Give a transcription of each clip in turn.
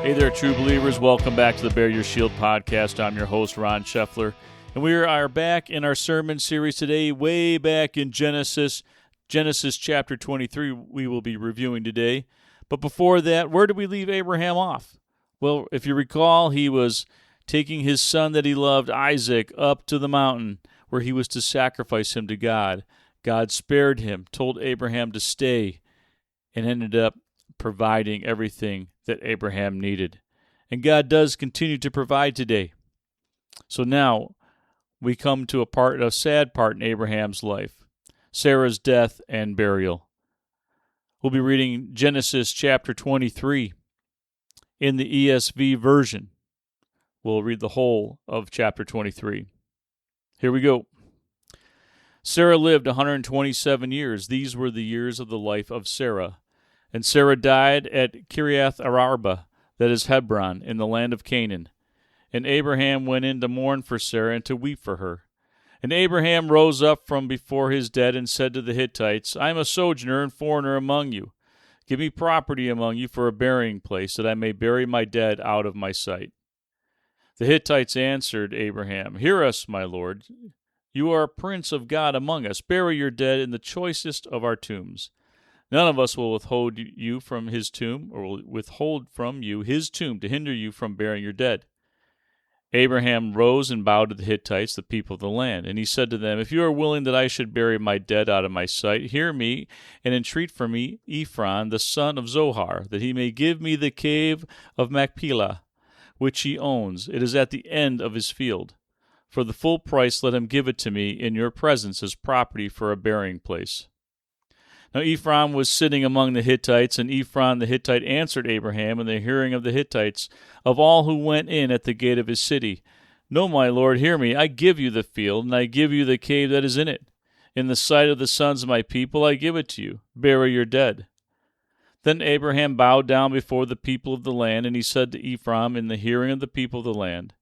Hey there, true believers. Welcome back to the Bear Your Shield podcast. I'm your host, Ron Scheffler. And we are back in our sermon series today, way back in Genesis chapter 23, we will be reviewing today. But before that, where did we leave Abraham off? Well, if you recall, he was taking his son that he loved, Isaac, up to the mountain where he was to sacrifice him to God. God spared him, told Abraham to stay, and ended up providing everything that Abraham needed. And God does continue to provide today. So now we come to a sad part in Abraham's life, Sarah's death and burial. We'll be reading Genesis chapter 23 in the ESV version. We'll read the whole of chapter 23. Here we go. Sarah lived 127 years. These were the years of the life of Sarah. And Sarah died at Kiriath Arba, that is Hebron, in the land of Canaan. And Abraham went in to mourn for Sarah and to weep for her. And Abraham rose up from before his dead and said to the Hittites, I am a sojourner and foreigner among you. Give me property among you for a burying place, that I may bury my dead out of my sight. The Hittites answered Abraham, Hear us, my lord. You are a prince of God among us. Bury your dead in the choicest of our tombs. None of us will withhold you from his tomb, or will withhold from you his tomb to hinder you from burying your dead. Abraham rose and bowed to the Hittites, the people of the land. And he said to them, If you are willing that I should bury my dead out of my sight, hear me and entreat for me Ephron, the son of Zohar, that he may give me the cave of Machpelah, which he owns. It is at the end of his field. For the full price let him give it to me in your presence as property for a burying place. Now Ephron was sitting among the Hittites, and Ephron the Hittite answered Abraham in the hearing of the Hittites, of all who went in at the gate of his city, No, my lord, hear me. I give you the field, and I give you the cave that is in it. In the sight of the sons of my people I give it to you. Bury your dead. Then Abraham bowed down before the people of the land, and he said to Ephron in the hearing of the people of the land,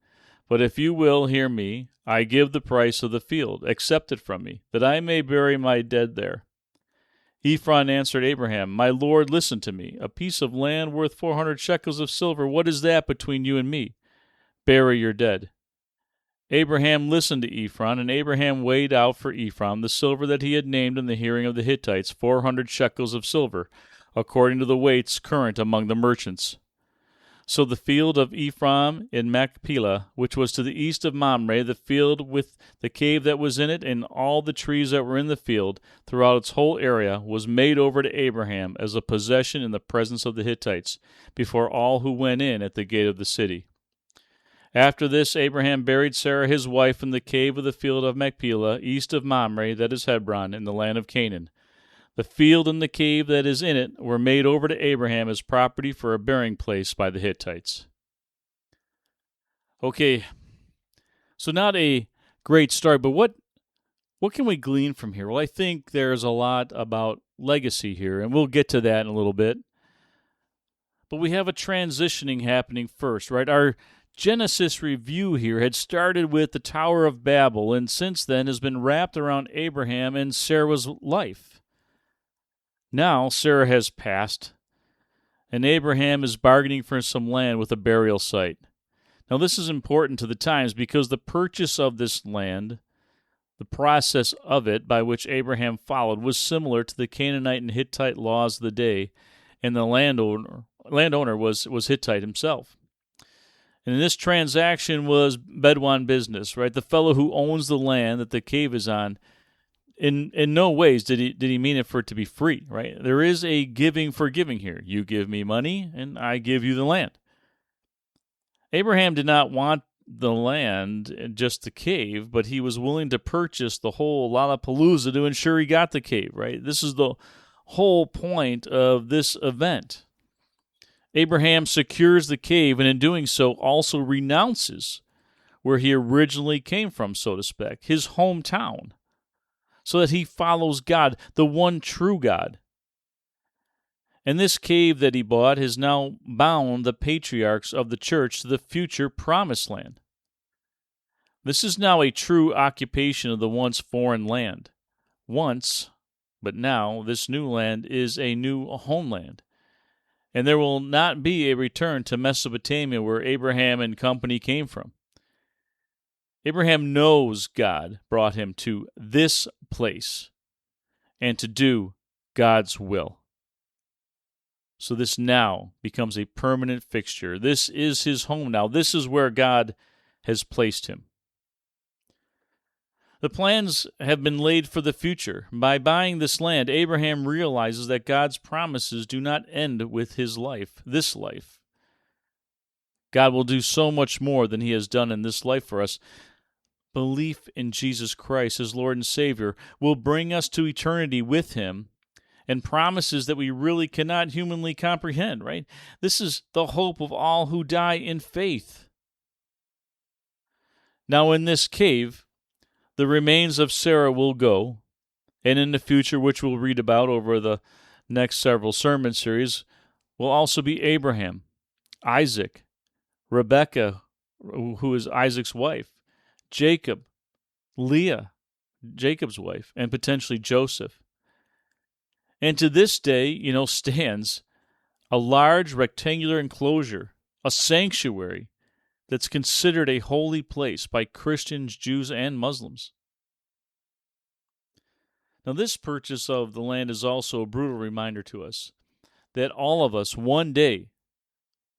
But if you will hear me, I give the price of the field. Accept it from me, that I may bury my dead there. Ephron answered Abraham, My lord, listen to me. A piece of land worth 400 shekels of silver, what is that between you and me? Bury your dead. Abraham listened to Ephron, and Abraham weighed out for Ephron the silver that he had named in the hearing of the Hittites, 400 shekels of silver, according to the weights current among the merchants. So the field of Ephron in Machpelah, which was to the east of Mamre, the field with the cave that was in it, and all the trees that were in the field, throughout its whole area, was made over to Abraham as a possession in the presence of the Hittites, before all who went in at the gate of the city. After this, Abraham buried Sarah his wife in the cave of the field of Machpelah, east of Mamre, that is Hebron, in the land of Canaan. The field and the cave that is in it were made over to Abraham as property for a burying place by the Hittites. Okay, so not a great start, but what can we glean from here? Well, I think there's a lot about legacy here, and we'll get to that in a little bit. But we have a transitioning happening first, right? Our Genesis review here had started with the Tower of Babel, and since then has been wrapped around Abraham and Sarah's life. Now Sarah has passed, and Abraham is bargaining for some land with a burial site. Now this is important to the times because the purchase of this land, the process of it by which Abraham followed, was similar to the Canaanite and Hittite laws of the day, and the landowner was Hittite himself. And this transaction was Bedouin business, right? The fellow who owns the land that the cave is on, in no ways did he mean it for it to be free, right? There is a giving for giving here. You give me money, and I give you the land. Abraham did not want the land, just the cave, but he was willing to purchase the whole Lollapalooza to ensure he got the cave, right? This is the whole point of this event. Abraham secures the cave, and in doing so also renounces where he originally came from, so to speak, his hometown, so that he follows God, the one true God. And this cave that he bought has now bound the patriarchs of the church to the future promised land. This is now a true occupation of the once foreign land. Once, but now, this new land is a new homeland. and there will not be a return to Mesopotamia where Abraham and company came from. Abraham knows God brought him to this place and to do God's will. So this now becomes a permanent fixture. This is his home now. This is where God has placed him. The plans have been laid for the future. By buying this land, Abraham realizes that God's promises do not end with his life, this life. God will do so much more than he has done in this life for us. Belief in Jesus Christ as Lord and Savior will bring us to eternity with him, and promises that we really cannot humanly comprehend, right? This is the hope of all who die in faith. Now in this cave, the remains of Sarah will go, and in the future, which we'll read about over the next several sermon series, will also be Abraham, Isaac, Rebekah, who is Isaac's wife, Jacob, Leah, Jacob's wife, and potentially Joseph. And to this day, stands a large rectangular enclosure, a sanctuary that's considered a holy place by Christians, Jews, and Muslims. Now, this purchase of the land is also a brutal reminder to us that all of us one day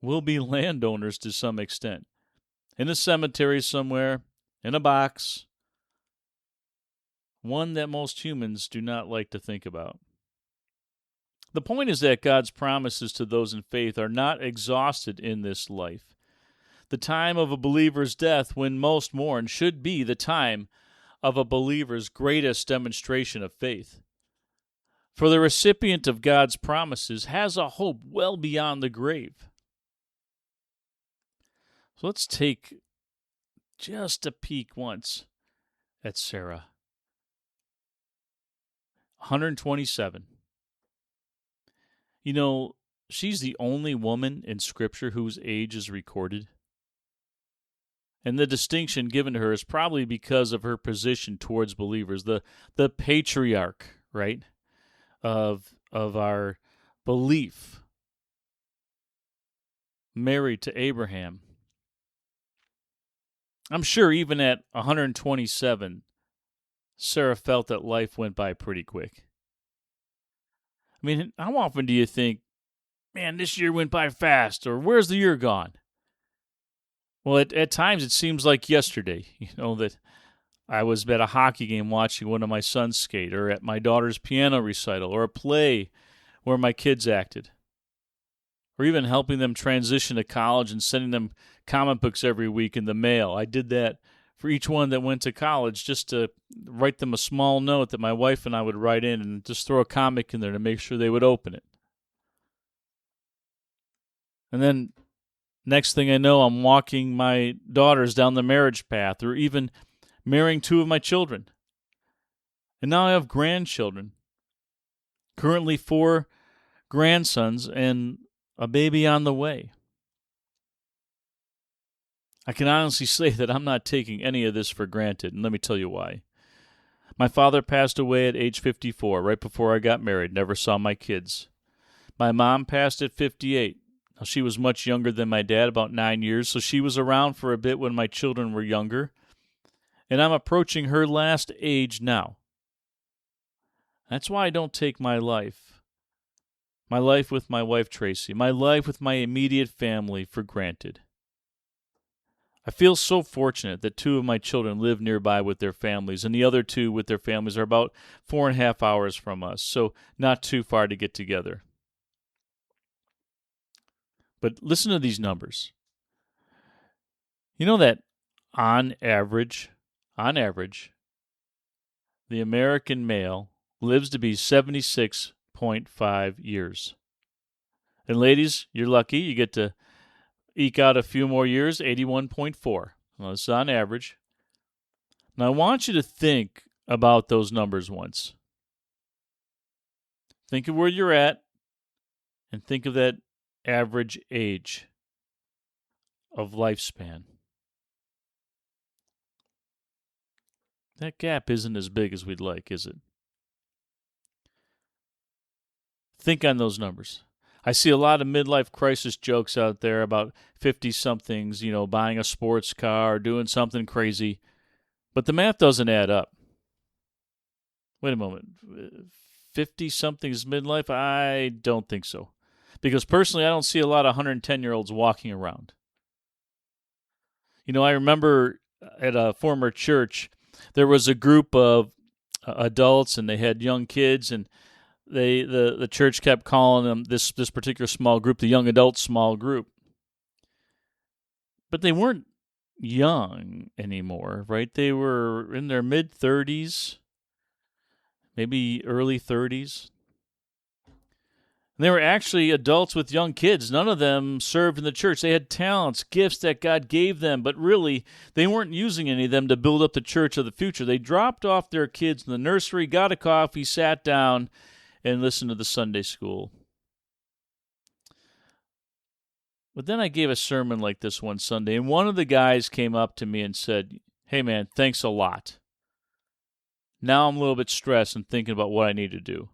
will be landowners to some extent, in a cemetery somewhere, in a box, one that most humans do not like to think about. The point is that God's promises to those in faith are not exhausted in this life. The time of a believer's death, when most mourn, should be the time of a believer's greatest demonstration of faith. For the recipient of God's promises has a hope well beyond the grave. So let's take just a peek once at Sarah. 127. She's the only woman in Scripture whose age is recorded. And the distinction given to her is probably because of her position towards believers, the patriarch, right, of our belief, married to Abraham. I'm sure even at 127, Sarah felt that life went by pretty quick. I mean, how often do you think, man, this year went by fast, or where's the year gone? Well, at times it seems like yesterday, that I was at a hockey game watching one of my sons skate, or at my daughter's piano recital, or a play where my kids acted, or even helping them transition to college and sending them comic books every week in the mail. I did that for each one that went to college, just to write them a small note that my wife and I would write in and just throw a comic in there to make sure they would open it. And then next thing I know, I'm walking my daughters down the marriage path, or even marrying two of my children. And now I have grandchildren. Currently 4 grandsons and a baby on the way. I can honestly say that I'm not taking any of this for granted, and let me tell you why. My father passed away at age 54, right before I got married, never saw my kids. My mom passed at 58. Now, she was much younger than my dad, about 9 years, so she was around for a bit when my children were younger, and I'm approaching her last age now. That's why I don't take my life with my wife Tracy, my life with my immediate family for granted. I feel so fortunate that 2 of my children live nearby with their families, and the other 2 with their families are about 4.5 hours from us, so not too far to get together. But listen to these numbers. You know that on average, the American male lives to be 76.5 years. And ladies, you're lucky. You get to eke out a few more years, 81.4. Well, this is on average. Now, I want you to think about those numbers once. Think of where you're at, and think of that average age of lifespan. That gap isn't as big as we'd like, is it? Think on those numbers. I see a lot of midlife crisis jokes out there about 50-somethings, buying a sports car or doing something crazy, but the math doesn't add up. Wait a moment. 50-somethings midlife? I don't think so. Because personally, I don't see a lot of 110-year-olds walking around. I remember at a former church, there was a group of adults and they had young kids, and the church kept calling them this particular small group, the young adult small group. But they weren't young anymore, right? They were in their mid-30s, maybe early 30s. And they were actually adults with young kids. None of them served in the church. They had talents, gifts that God gave them, but really, they weren't using any of them to build up the church of the future. They dropped off their kids in the nursery, got a coffee, sat down, and listened to the Sunday school. But then I gave a sermon like this one Sunday, and one of the guys came up to me and said, "Hey man, thanks a lot. Now I'm a little bit stressed and thinking about what I need to do."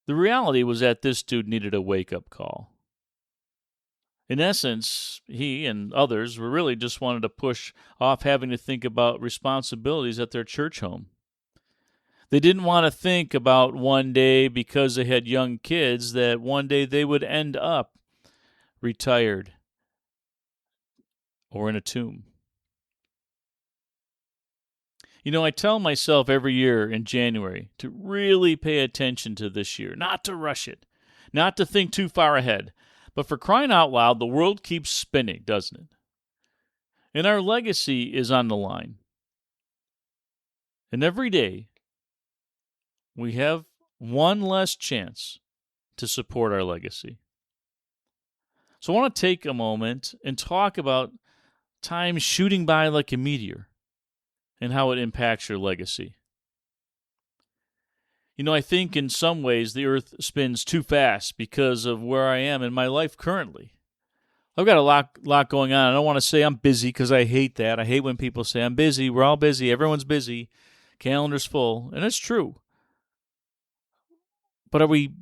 The reality was that this dude needed a wake-up call. In essence, he and others were really just wanted to push off having to think about responsibilities at their church home. They didn't want to think about one day, because they had young kids, that one day they would end up retired or in a tomb. I tell myself every year in January to really pay attention to this year, not to rush it, not to think too far ahead. But for crying out loud, the world keeps spinning, doesn't it? And our legacy is on the line. And every day, we have one less chance to support our legacy. So I want to take a moment and talk about time shooting by like a meteor and how it impacts your legacy. I think in some ways the earth spins too fast because of where I am in my life currently. I've got a lot going on. I don't want to say I'm busy, because I hate that. I hate when people say I'm busy. We're all busy. Everyone's busy. Calendar's full. And it's true. But are we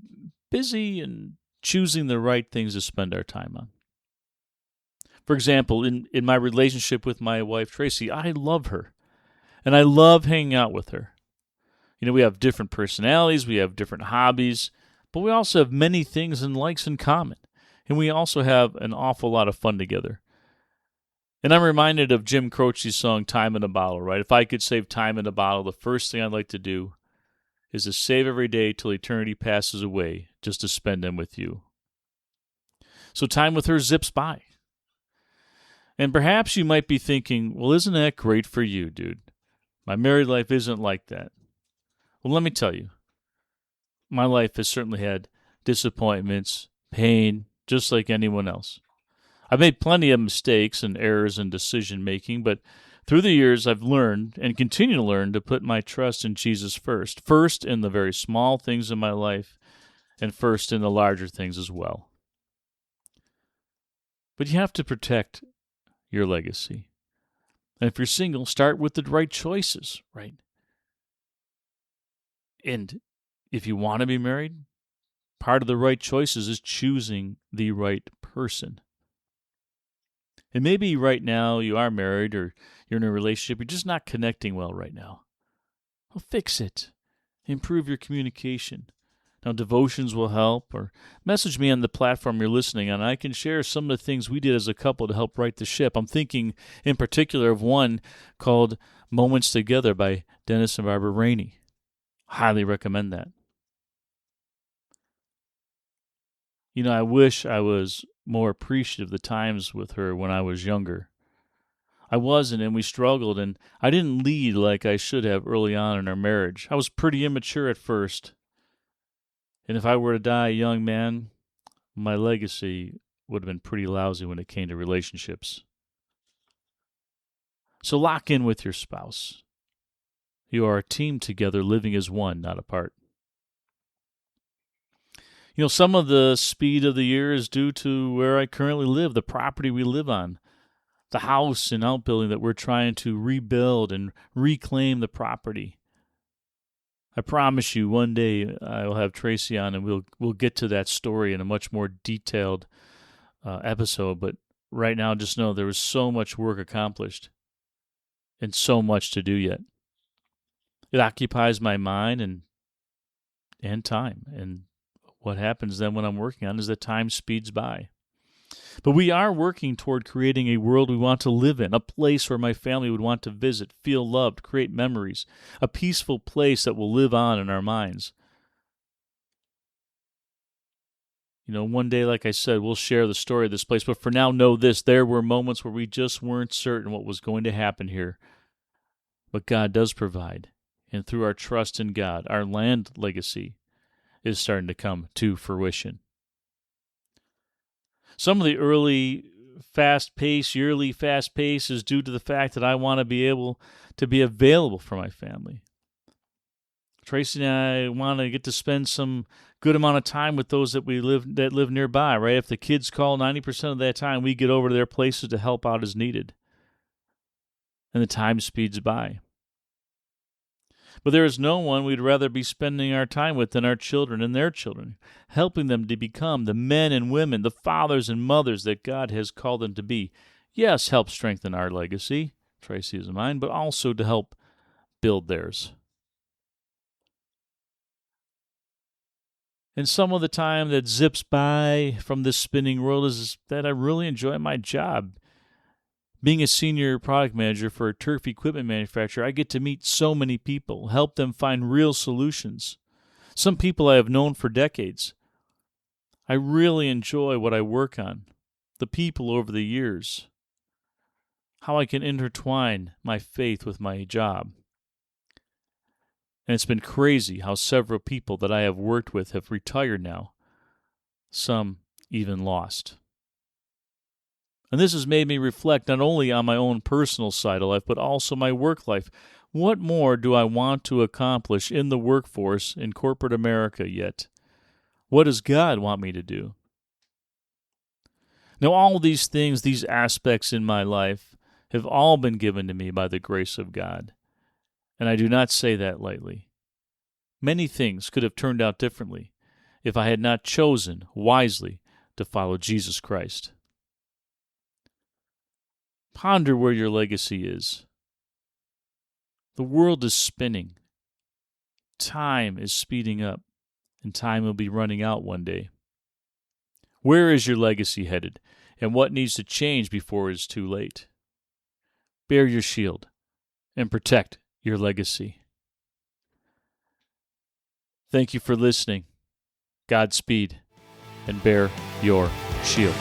busy and choosing the right things to spend our time on? For example, in my relationship with my wife, Tracy, I love her. And I love hanging out with her. We have different personalities, we have different hobbies, but we also have many things and likes in common. And we also have an awful lot of fun together. And I'm reminded of Jim Croce's song, Time in a Bottle, right? If I could save time in a bottle, the first thing I'd like to do is to save every day till eternity passes away, just to spend them with you. So time with her zips by. And perhaps you might be thinking, well, isn't that great for you, dude? My married life isn't like that. Well, let me tell you, my life has certainly had disappointments, pain, just like anyone else. I've made plenty of mistakes and errors in decision-making, but through the years I've learned and continue to learn to put my trust in Jesus first in the very small things in my life, and first in the larger things as well. But you have to protect your legacy. And if you're single, start with the right choices, right? And if you want to be married, part of the right choices is choosing the right person. And maybe right now you are married or you're in a relationship, you're just not connecting well right now. Well, fix it. Improve your communication. Now, devotions will help, or message me on the platform you're listening on. I can share some of the things we did as a couple to help right the ship. I'm thinking in particular of one called Moments Together by Dennis and Barbara Rainey. Highly recommend that. I wish I was more appreciative of the times with her when I was younger. I wasn't, and we struggled, and I didn't lead like I should have early on in our marriage. I was pretty immature at first. And if I were to die a young man, my legacy would have been pretty lousy when it came to relationships. So lock in with your spouse. You are a team together, living as one, not apart. Some of the speed of the year is due to where I currently live, the property we live on, the house and outbuilding that we're trying to rebuild and reclaim the property. I promise you, one day I will have Tracy on, and we'll get to that story in a much more detailed episode. But right now, just know there was so much work accomplished and so much to do yet. It occupies my mind and time. And what happens then when I'm working on is that time speeds by. But we are working toward creating a world we want to live in, a place where my family would want to visit, feel loved, create memories, a peaceful place that will live on in our minds. One day, like I said, we'll share the story of this place. But for now, know this: there were moments where we just weren't certain what was going to happen here. But God does provide. And through our trust in God, our land legacy is starting to come to fruition. Some of the early yearly fast pace is due to the fact that I want to be able to be available for my family. Tracy and I want to get to spend some good amount of time with those that live nearby, right? If the kids call 90% of that time, we get over to their places to help out as needed. And the time speeds by. But there is no one we'd rather be spending our time with than our children and their children, helping them to become the men and women, the fathers and mothers that God has called them to be. Yes, help strengthen our legacy, Tracy's and mine, but also to help build theirs. And some of the time that zips by from this spinning world is that I really enjoy my job. Being a senior product manager for a turf equipment manufacturer, I get to meet so many people, help them find real solutions. Some people I have known for decades. I really enjoy what I work on, the people over the years, how I can intertwine my faith with my job. And it's been crazy how several people that I have worked with have retired now, some even lost. And this has made me reflect not only on my own personal side of life, but also my work life. What more do I want to accomplish in the workforce in corporate America yet? What does God want me to do? Now, all these things, these aspects in my life, have all been given to me by the grace of God. And I do not say that lightly. Many things could have turned out differently if I had not chosen wisely to follow Jesus Christ. Ponder where your legacy is. The world is spinning. Time is speeding up, and time will be running out one day. Where is your legacy headed, and what needs to change before it is too late? Bear your shield and protect your legacy. Thank you for listening. Godspeed, and bear your shield.